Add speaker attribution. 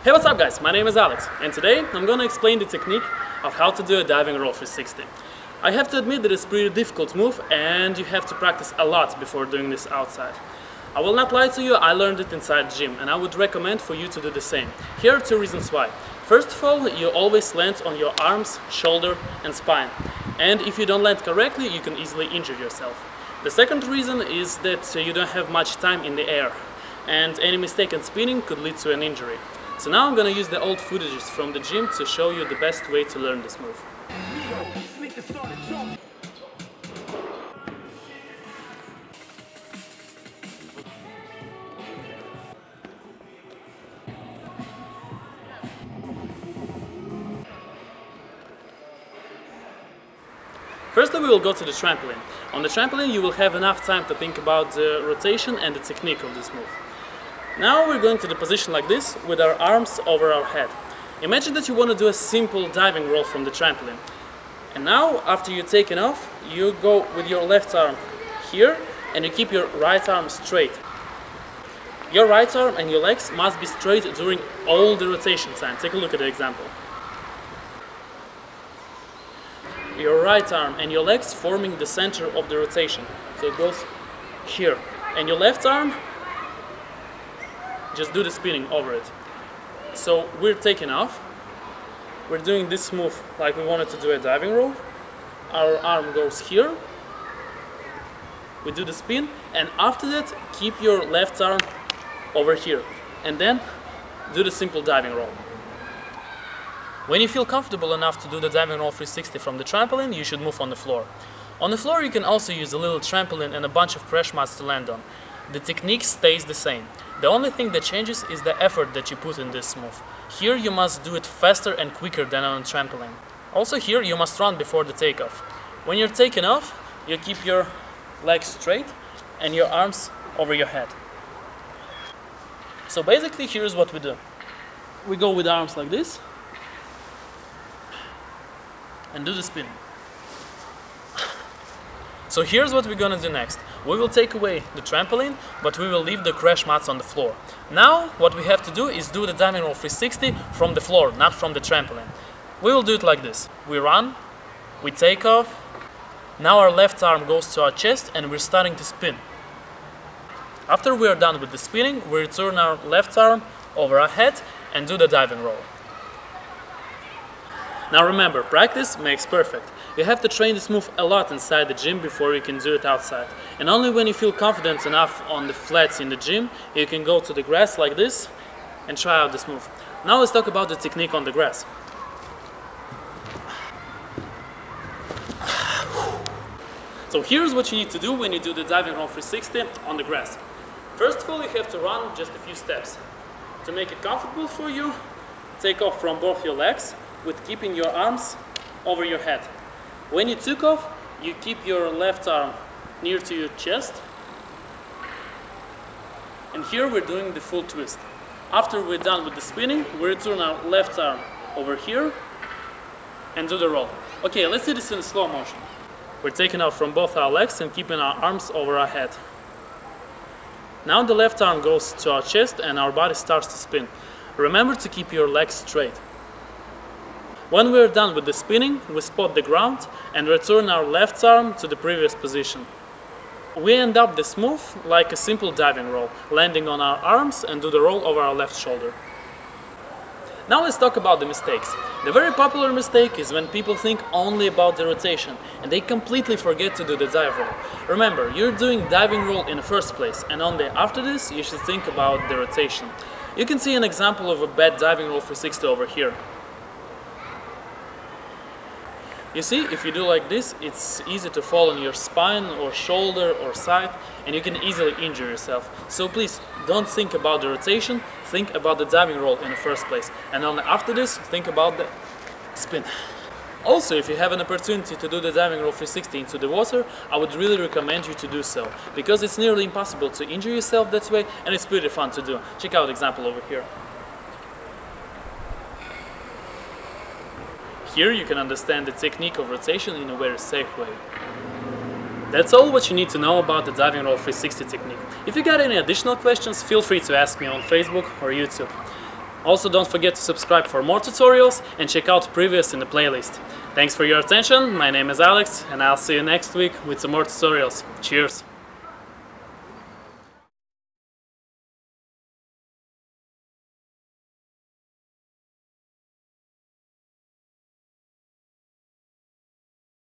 Speaker 1: Hey, what's up guys? My name is Alex and today I'm going to explain the technique of how to do a diving roll 360. I have to admit that it's a pretty difficult move and you have to practice a lot before doing this outside. I will not lie to you, I learned it inside the gym and I would recommend for you to do the same. Here are two reasons why. First of all, you always land on your arms, shoulder and spine. And if you don't land correctly, you can easily injure yourself. The second reason is that you don't have much time in the air and any mistake in spinning could lead to an injury. So now I'm going to use the old footages from the gym to show you the best way to learn this move. Firstly, we will go to the trampoline. On the trampoline you will have enough time to think about the rotation and the technique of this move. Now we're going to the position like this, with our arms over our head. Imagine that you want to do a simple diving roll from the trampoline. And now, after you're taken off, you go with your left arm here, and you keep your right arm straight. Your right arm and your legs must be straight during all the rotation time. Take a look at the example. Your right arm and your legs forming the center of the rotation. So it goes here. And your left arm, just do the spinning over it. So we're taking off. We're doing this move like we wanted to do a diving roll. Our arm goes here. We do the spin, and after that, keep your left arm over here. And then do the simple diving roll. When you feel comfortable enough to do the diving roll 360 from the trampoline, you should move on the floor. On the floor you can also use a little trampoline and a bunch of crash mats to land on. The technique stays the same. The only thing that changes is the effort that you put in this move. Here you must do it faster and quicker than on a trampoline. Also here you must run before the takeoff. When you're taking off, you keep your legs straight and your arms over your head. So basically here's what we do. We go with arms like this and do the spinning. So here's what we're gonna do next. We will take away the trampoline, but we will leave the crash mats on the floor. Now what we have to do is do the diving roll 360 from the floor, not from the trampoline. We will do it like this. We run, we take off. Now our left arm goes to our chest and we're starting to spin. After we are done with the spinning, we return our left arm over our head and do the diving roll. Now remember, practice makes perfect. You have to train this move a lot inside the gym before you can do it outside. And only when you feel confident enough on the flats in the gym, you can go to the grass like this and try out this move. Now let's talk about the technique on the grass. So here's what you need to do when you do the diving roll 360 on the grass. First of all, you have to run just a few steps. To make it comfortable for you, take off from both your legs with keeping your arms over your head. When you took off, you keep your left arm near to your chest. And here we're doing the full twist. After we're done with the spinning, we return our left arm over here and do the roll. Okay, let's do this in slow motion. We're taking off from both our legs and keeping our arms over our head. Now the left arm goes to our chest and our body starts to spin. Remember to keep your legs straight. When we're done with the spinning, we spot the ground and return our left arm to the previous position. We end up this move like a simple diving roll, landing on our arms and do the roll over our left shoulder. Now let's talk about the mistakes. The very popular mistake is when people think only about the rotation and they completely forget to do the dive roll. Remember, you're doing diving roll in the first place and only after this you should think about the rotation. You can see an example of a bad diving roll 360 over here. You see, if you do like this, it's easy to fall on your spine or shoulder or side and you can easily injure yourself. So please, don't think about the rotation, think about the diving roll in the first place. And only after this, think about the spin. Also, if you have an opportunity to do the diving roll 360 into the water, I would really recommend you to do so. Because it's nearly impossible to injure yourself that way and it's pretty fun to do. Check out the example over here. Here you can understand the technique of rotation in a very safe way. That's all what you need to know about the diving roll 360 technique. If you got any additional questions, feel free to ask me on Facebook or YouTube. Also, don't forget to subscribe for more tutorials and check out previous in the playlist. Thanks for your attention, my name is Alex and I'll see you next week with some more tutorials. Cheers!